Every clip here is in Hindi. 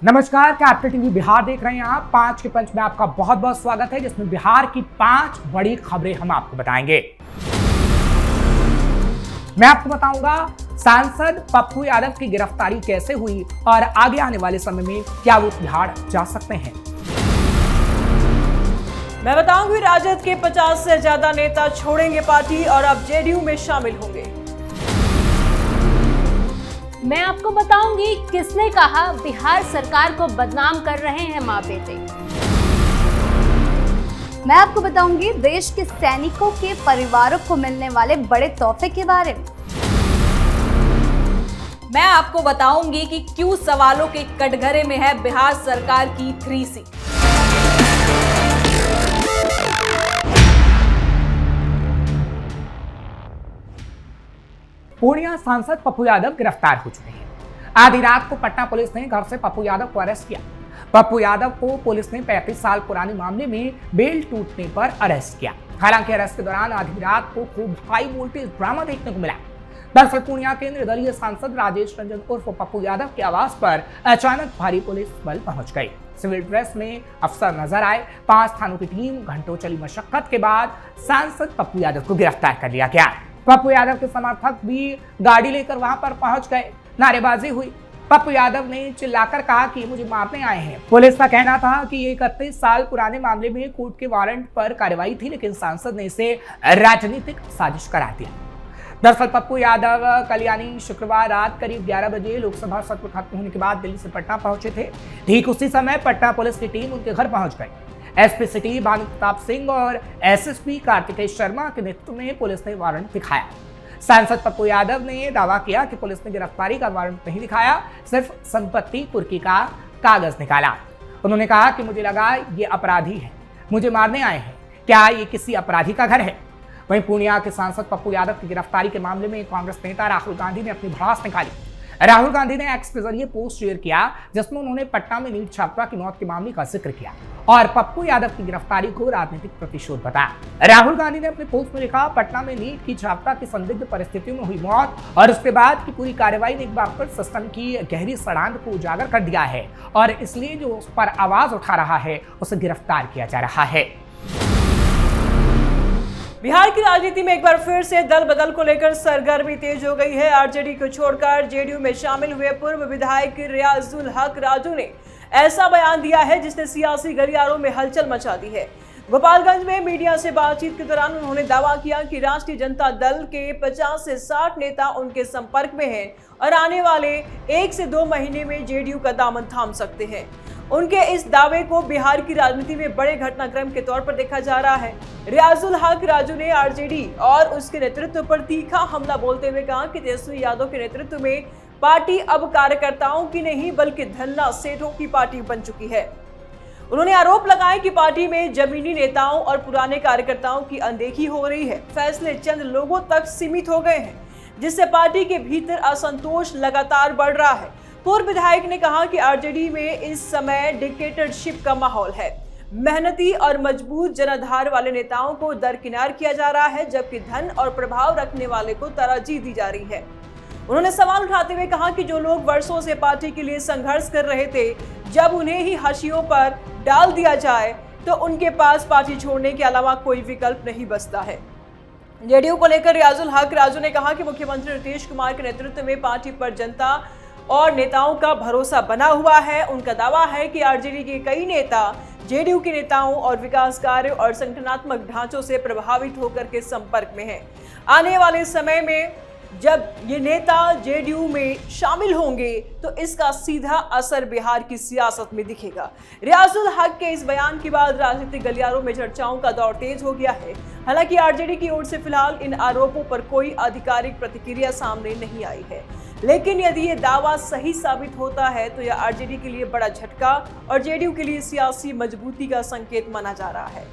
नमस्कार, कैपिटल टीवी बिहार देख रहे हैं आप। 5 के पंच में आपका बहुत बहुत स्वागत है, जिसमें बिहार की 5 बड़ी खबरें हम आपको बताएंगे। मैं आपको बताऊंगा सांसद पप्पू यादव की गिरफ्तारी कैसे हुई और आगे आने वाले समय में क्या वो बिहार जा सकते हैं। मैं बताऊंगी राजद के 50 से ज्यादा नेता छोड़ेंगे पार्टी और अब जेडीयू में शामिल होंगे। मैं आपको बताऊंगी किसने कहा बिहार सरकार को बदनाम कर रहे हैं माँ बेटे। मैं आपको बताऊंगी देश के सैनिकों के परिवारों को मिलने वाले बड़े तोहफे के बारे में। मैं आपको बताऊंगी कि क्यों सवालों के कटघरे में है बिहार सरकार की 3C। पूर्णिया सांसद पप्पू यादव गिरफ्तार हो चुके हैं। आधी रात को पटना पुलिस ने घर से पप्पू यादव को अरेस्ट किया। पप्पू यादव को पुलिस ने 35 साल पुराने मामले में बेल टूटने पर अरेस्ट किया। हालांकि अरेस्ट के दौरान आधी रात को खूब हाई वोल्टेज ड्रामा देखने को मिला। दरअसल पूर्णिया के निर्दलीय सांसद राजेश रंजन उर्फ पप्पू यादव के आवास पर अचानक भारी पुलिस बल पहुंच गई। सिविल ड्रेस में अफसर नजर आए। 5 थानों की टीम घंटों चली मशक्कत के बाद सांसद पप्पू यादव को गिरफ्तार कर लिया गया। पप्पू यादव के समर्थक भी गाड़ी लेकर वहां पर पहुंच गए। नारेबाजी हुई। पप्पू यादव ने चिल्लाकर कहा कि मुझे मारने आए हैं। पुलिस का कहना था कि ये 31 साल पुराने मामले में कोर्ट के वारंट पर कार्रवाई थी, लेकिन सांसद ने इसे राजनीतिक साजिश करार दिया। दरअसल पप्पू यादव कल यानी शुक्रवार रात करीब 11 बजे लोकसभा सत्र खत्म होने के बाद दिल्ली से पटना पहुंचे थे। ठीक उसी समय पटना पुलिस की टीम उनके घर पहुंच गई। एसपी सिटी भानु प्रताप सिंह और एसएसपी कार्तिकेय शर्मा के नेतृत्व में पुलिस ने वारंट दिखाया। सांसद पप्पू यादव ने दावा किया कि पुलिस ने गिरफ्तारी का वारंट नहीं दिखाया, सिर्फ संपत्ति कुर्की का कागज निकाला। उन्होंने कहा कि मुझे लगा ये अपराधी है, मुझे मारने आए हैं, क्या ये किसी अपराधी का घर है। वहीं पूर्णिया के सांसद पप्पू यादव की गिरफ्तारी के मामले में कांग्रेस नेता राहुल गांधी ने अपनी भड़ास निकाली। राहुल गांधी ने एक्स के जरिए पोस्ट शेयर किया, जिसमें उन्होंने पटना में नीट छात्रा की मौत के मामले का जिक्र किया और पप्पू यादव की गिरफ्तारी को राजनीतिक प्रतिशोध बताया। राहुल गांधी ने अपने पोस्ट में लिखा, पटना में नीट की छात्रा की संदिग्ध परिस्थितियों में हुई मौत और उसके बाद की पूरी कार्रवाई ने एक बार फिर सिस्टम की गहरी सड़ांध को उजागर कर दिया है और इसलिए जो उस पर आवाज उठा रहा है उसे गिरफ्तार किया जा रहा है। बिहार की राजनीति में एक बार फिर से दल बदल को लेकर सरगर्मी तेज हो गई है। आरजेडी को छोड़कर जेडीयू में शामिल हुए पूर्व विधायक रियाजुल हक राजू ने ऐसा बयान दिया है जिसने सियासी गलियारों में हलचल मचा दी है। गोपालगंज में मीडिया से बातचीत के दौरान उन्होंने दावा किया कि राष्ट्रीय जनता दल के 50 से 60 नेता उनके संपर्क में हैं और आने वाले 1 से 2 महीने में जेडीयू का दामन थाम सकते हैं। उनके इस दावे को बिहार की राजनीति में बड़े घटनाक्रम के तौर पर देखा जा रहा है। रियाजुल हक राजू ने आरजेडी और उसके नेतृत्व पर तीखा हमला बोलते हुए कहा कि तेजस्वी यादव के नेतृत्व में पार्टी अब कार्यकर्ताओं की नहीं बल्कि धन्ना सेठों की पार्टी बन चुकी है। उन्होंने आरोप लगाया कि पार्टी में जमीनी नेताओं और पुराने कार्यकर्ताओं की अनदेखी हो रही है। फैसले चंद लोगों तक सीमित हो गए हैं, जिससे पार्टी के भीतर असंतोष लगातार बढ़ रहा है। पूर्व विधायक ने कहा कि आरजेडी में इस समय डिक्टेटरशिप का माहौल है। मेहनती और मजबूत जनाधार वाले नेताओं को दरकिनार किया जा रहा है, जबकि धन और प्रभाव रखने वाले को तरजीह दी जा रही है। उन्होंने सवाल उठाते हुए कहा कि जो लोग वर्षों से पार्टी के लिए संघर्ष कर रहे थे, जब उन्हें ही हाशियों पर डाल दिया जाए तो उनके पास पार्टी छोड़ने के अलावा कोई विकल्प नहीं बचता है। जेडीयू को लेकर रियाजुल हक राजू ने कहा कि मुख्यमंत्री नीतीश कुमार के नेतृत्व में पार्टी पर जनता और नेताओं का भरोसा बना हुआ है। उनका दावा है कि आरजेडी के कई नेता जेडीयू के नेताओं और विकास कार्य और संगठनात्मक ढांचों से प्रभावित होकर के संपर्क में हैं। आने वाले समय में जब ये नेता जेडीयू में शामिल होंगे तो इसका सीधा असर बिहार की सियासत में दिखेगा। रियाजुल हक के इस बयान के बाद राजनीतिक गलियारों में चर्चाओं का दौर तेज हो गया है। हालांकि आरजेडी की ओर से फिलहाल इन आरोपों पर कोई आधिकारिक प्रतिक्रिया सामने नहीं आई है, लेकिन यदि ये दावा सही साबित होता है तो यह आरजेडी के लिए बड़ा झटका और जेडीयू के लिए सियासी मजबूती का संकेत माना जा रहा है।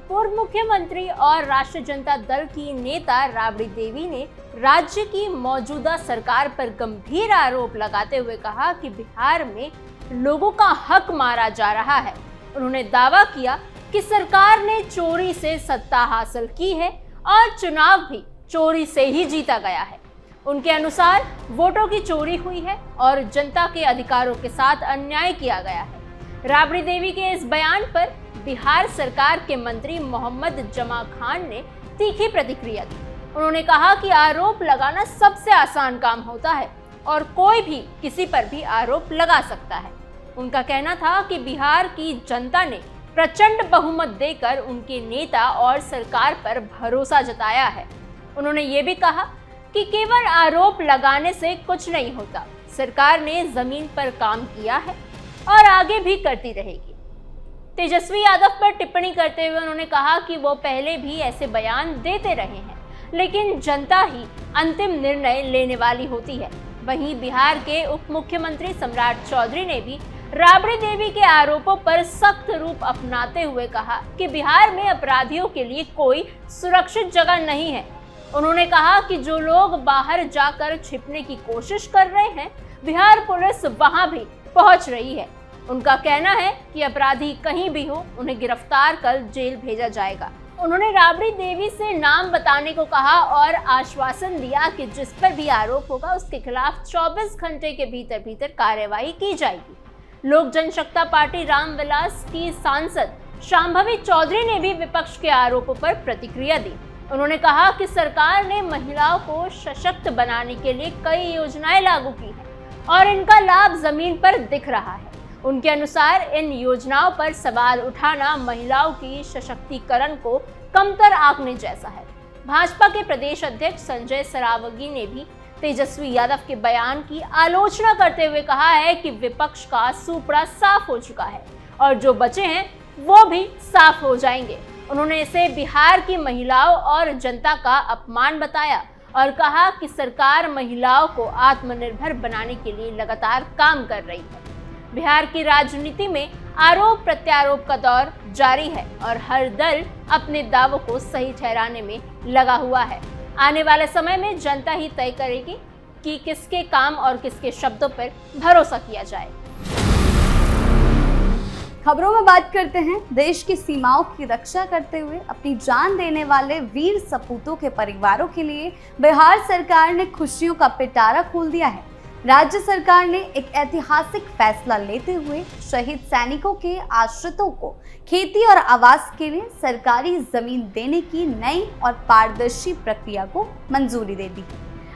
पूर्व मुख्यमंत्री और राष्ट्रीय जनता दल की नेता राबड़ी देवी ने राज्य की मौजूदा सरकार पर गंभीर आरोप लगाते हुए कहा कि बिहार में लोगों का हक मारा जा रहा है। उन्होंने दावा किया कि सरकार ने चोरी से सत्ता हासिल की है और चुनाव भी चोरी से ही जीता गया है। उनके अनुसार वोटों की चोरी हुई है और जनता के अधिकारों के साथ अन्याय किया गया है। राबड़ी देवी के इस बयान पर बिहार सरकार के मंत्री मोहम्मद जमा खान ने तीखी प्रतिक्रिया दी। उन्होंने कहा कि आरोप लगाना सबसे आसान काम होता है और कोई भी किसी पर भी आरोप लगा सकता है। उनका कहना था कि बिहार की जनता ने प्रचंड बहुमत देकर उनके नेता और सरकार पर भरोसा जताया है। उन्होंने ये भी कहा कि केवल आरोप लगाने से कुछ नहीं होता, सरकार ने जमीन पर काम किया है और आगे भी करती रहेगी। तेजस्वी यादव पर टिप्पणी करते हुए उन्होंने कहा कि वो पहले भी ऐसे बयान देते रहे हैं, लेकिन जनता ही अंतिम निर्णय लेने वाली होती है। वहीं बिहार के उप मुख्यमंत्री सम्राट चौधरी ने भी राबड़ी देवी के आरोपों पर सख्त रूप अपनाते हुए कहा कि बिहार में अपराधियों के लिए कोई सुरक्षित जगह नहीं है। उन्होंने कहा कि जो लोग बाहर जाकर छिपने की कोशिश कर रहे हैं, बिहार पुलिस वहां भी पहुंच रही है। उनका कहना है कि अपराधी कहीं भी हो, उन्हें गिरफ्तार कर जेल भेजा जाएगा। उन्होंने राबड़ी देवी से नाम बताने को कहा और आश्वासन दिया कि जिस पर भी आरोप होगा उसके खिलाफ 24 घंटे के भीतर कार्रवाई की जाएगी। लोक जनशक्ति पार्टी रामविलास की सांसद शांभवी चौधरी ने भी विपक्ष के आरोपों पर प्रतिक्रिया दी। उन्होंने कहा कि सरकार ने महिलाओं को सशक्त बनाने के लिए कई योजनाएं लागू की हैं और इनका लाभ जमीन पर दिख रहा है। उनके अनुसार इन योजनाओं पर सवाल उठाना महिलाओं की सशक्तिकरण को कमतर आंकने जैसा है। भाजपा के प्रदेश अध्यक्ष संजय सरावगी ने भी तेजस्वी यादव के बयान की आलोचना करते हुए कहा है कि विपक्ष का सूपड़ा साफ हो चुका है और जो बचे हैं वो भी साफ हो जाएंगे। उन्होंने इसे बिहार की महिलाओं और जनता का अपमान बताया और कहा कि सरकार महिलाओं को आत्मनिर्भर बनाने के लिए लगातार काम कर रही है। बिहार की राजनीति में आरोप प्रत्यारोप का दौर जारी है और हर दल अपने दावों को सही ठहराने में लगा हुआ है। आने वाले समय में जनता ही तय करेगी कि किसके काम और किसके शब्दों पर भरोसा किया जाए। खबरों में बात करते हैं देश की सीमाओं की रक्षा करते हुए अपनी जान देने वाले वीर सपूतों के परिवारों के लिए बिहार सरकार ने खुशियों का पिटारा खोल दिया है। राज्य सरकार ने एक ऐतिहासिक फैसला लेते हुए शहीद सैनिकों के आश्रितों को खेती और आवास के लिए सरकारी जमीन देने की नई और पारदर्शी प्रक्रिया को मंजूरी दे दी।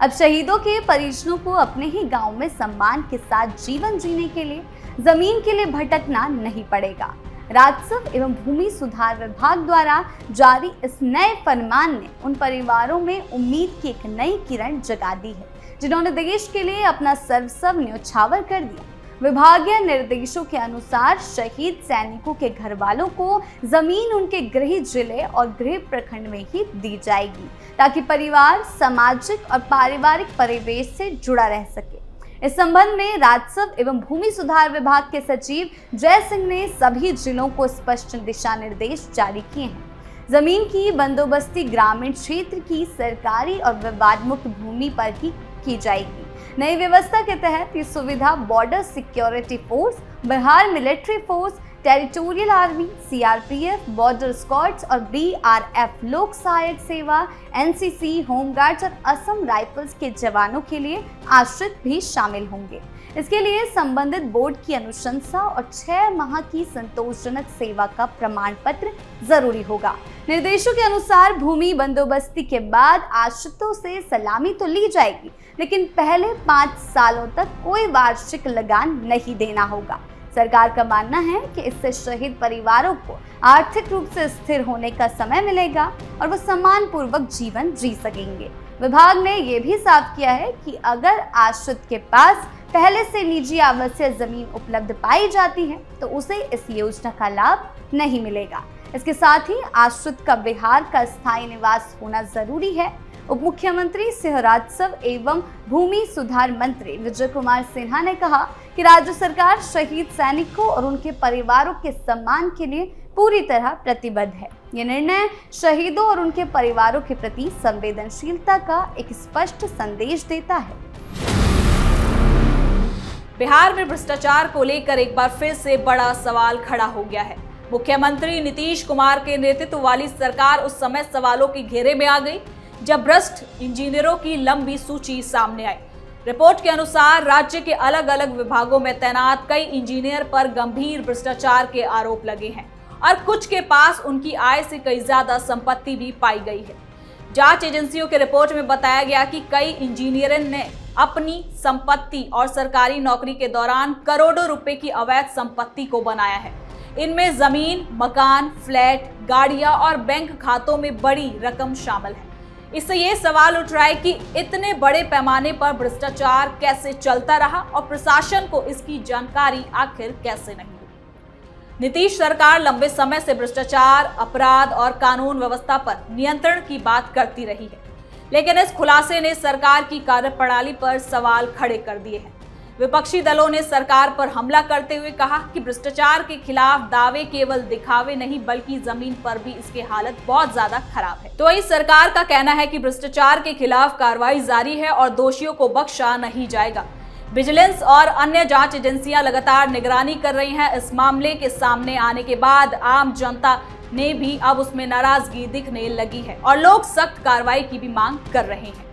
अब शहीदों के परिजनों को अपने ही गांव में सम्मान के साथ जीवन जीने के लिए जमीन के लिए भटकना नहीं पड़ेगा। राजस्व एवं भूमि सुधार विभाग द्वारा जारी इस नए फरमान ने उन परिवारों में उम्मीद की एक नई किरण जगा दी है जिन्होंने देश के लिए अपना सर्वस्व न्योछावर कर दिया। विभागीय निर्देशों के अनुसार शहीद सैनिकों के घर वालों को जमीन उनके गृह जिले और गृह प्रखंड में ही दी जाएगी ताकि परिवार सामाजिक और पारिवारिक परिवेश से जुड़ा रह सके। इस संबंध में राजस्व एवं भूमि सुधार विभाग के सचिव जय सिंह ने सभी जिलों को स्पष्ट दिशा निर्देश जारी किए हैं। जमीन की बंदोबस्ती ग्रामीण क्षेत्र की सरकारी और विवाद मुक्त भूमि पर ही की जाएगी। नई व्यवस्था के तहत ये सुविधा border security force, Bihar military force, territorial army, CRPF, border squads और बीआरएफ, लोक सहायक सेवा, एनसीसी, होमगार्ड्स और असम राइफल्स के जवानों के लिए आश्रित भी शामिल होंगे। इसके लिए संबंधित बोर्ड की अनुशंसा और 6 माह की संतोषजनक सेवा का प्रमाण पत्र जरूरी होगा। निर्देशों के अनुसार भूमि बंदोबस्ती के बाद आश्रितों से सलामी तो ली जाएगी, लेकिन पहले 5 सालों तक कोई वार्षिक लगान नहीं देना होगा। सरकार का मानना है कि इससे शहीद परिवारों को आर्थिक रूप से स्थिर होने का समय मिलेगा और वो सम्मान पूर्वक जीवन जी सकेंगे। विभाग ने ये भी साफ किया है कि अगर आश्रित के पास पहले से निजी आवासीय जमीन उपलब्ध पाई जाती है तो उसे इस योजना का लाभ नहीं मिलेगा। इसके साथ ही आश्रित का बिहार का स्थायी निवास होना जरूरी है। उप मुख्यमंत्री सह राजस्व एवं भूमि सुधार मंत्री विजय कुमार सिन्हा ने कहा कि राज्य सरकार शहीद सैनिकों और उनके परिवारों के सम्मान के लिए पूरी तरह प्रतिबद्ध है। ये निर्णय शहीदों और उनके परिवारों के प्रति संवेदनशीलता का एक स्पष्ट संदेश देता है। बिहार में भ्रष्टाचार को लेकर एक बार फिर से बड़ा सवाल खड़ा हो गया है। मुख्यमंत्री नीतीश कुमार के नेतृत्व वाली सरकार उस समय सवालों के घेरे में आ गई जब भ्रष्ट इंजीनियरों की लंबी सूची सामने आई। रिपोर्ट के अनुसार राज्य के अलग अलग विभागों में तैनात कई इंजीनियर पर गंभीर भ्रष्टाचार के आरोप लगे हैं और कुछ के पास उनकी आय से कई ज्यादा संपत्ति भी पाई गई है। जांच एजेंसियों के रिपोर्ट में बताया गया कि कई इंजीनियरों ने अपनी संपत्ति और सरकारी नौकरी के दौरान करोड़ों रुपए की अवैध संपत्ति को बनाया है। इनमें जमीन, मकान, फ्लैट, गाड़ियां और बैंक खातों में बड़ी रकम शामिल है। इससे ये सवाल उठ रहा है कि इतने बड़े पैमाने पर भ्रष्टाचार कैसे चलता रहा और प्रशासन को इसकी जानकारी आखिर कैसे नहीं हुई। नीतीश सरकार लंबे समय से भ्रष्टाचार, अपराध और कानून व्यवस्था पर नियंत्रण की बात करती रही है, लेकिन इस खुलासे ने सरकार की कार्यप्रणाली पर सवाल खड़े कर दिए हैं। विपक्षी दलों ने सरकार पर हमला करते हुए कहा कि भ्रष्टाचार के खिलाफ दावे केवल दिखावे नहीं बल्कि जमीन पर भी इसकी हालत बहुत ज्यादा खराब है। तो वही सरकार का कहना है कि भ्रष्टाचार के खिलाफ कार्रवाई जारी है और दोषियों को बख्शा नहीं जाएगा। विजिलेंस और अन्य जांच एजेंसियां लगातार निगरानी कर रही हैं। इस मामले के सामने आने के बाद आम जनता ने भी अब उसमें नाराजगी दिखने लगी है और लोग सख्त कार्रवाई की भी मांग कर रहे हैं।